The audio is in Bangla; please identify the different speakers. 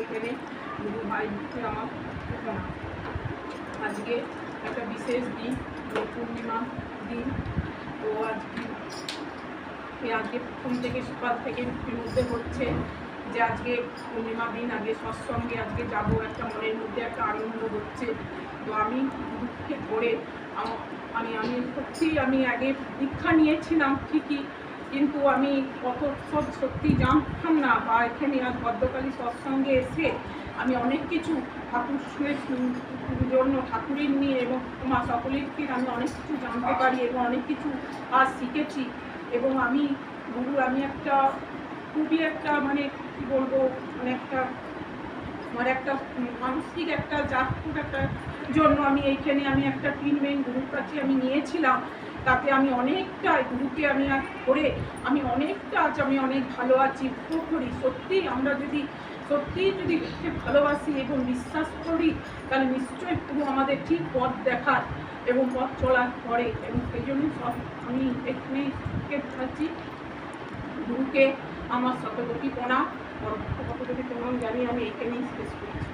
Speaker 1: এখানে গুরু ভাই মুখে আমার ঘটনা। আজকে একটা বিশেষ দিন, পূর্ণিমা দিন। তো আজকে প্রথম থেকে সকাল থেকে মধ্যে হচ্ছে যে আজকে পূর্ণিমা দিন, আগে সৎসঙ্গে আজকে যাব, একটা মনের মধ্যে একটা আনন্দ হচ্ছে। তো আমি দুঃখে পড়ে আমি সত্যি আমি আগে দীক্ষা নিয়েছিলাম ঠিকই, কিন্তু আমি কত সব সত্যি জানতাম না, বা এখানে আজ ভদ্রকালী সৎসঙ্গে এসে আমি অনেক কিছু ঠাকুরের জন্য, ঠাকুরের নিয়ে এবং মা সকলেরকে আমি অনেক কিছু জানতে পারি এবং অনেক কিছু আজ শিখেছি। এবং আমি একটা খুবই একটা মানে কী বলবো, মানে একটা আমার একটা মানসিক একটা জাগরুক একটা জন্য আমি এইখানে আমি একটা ট্রিটমেন্ট গুরুর কাছে আমি নিয়েছিলাম। তাতে আমি অনেকটা গুরুকে আমি করে আমি অনেকটা আজ আমি অনেক ভালো আছি, উপভোগ করি। আমরা যদি দেখতে ভালোবাসি এবং বিশ্বাস করি, তাহলে নিশ্চয়ই গুরু আমাদের ঠিক পথ দেখার এবং পথ চলার করে। এবং সেই জন্য আমি এখানে থাকছি। গুরুকে আমার শতকোটি প্রণাম, কতকোটি প্রণাম জানি আমি এখানেই শেষ করছি।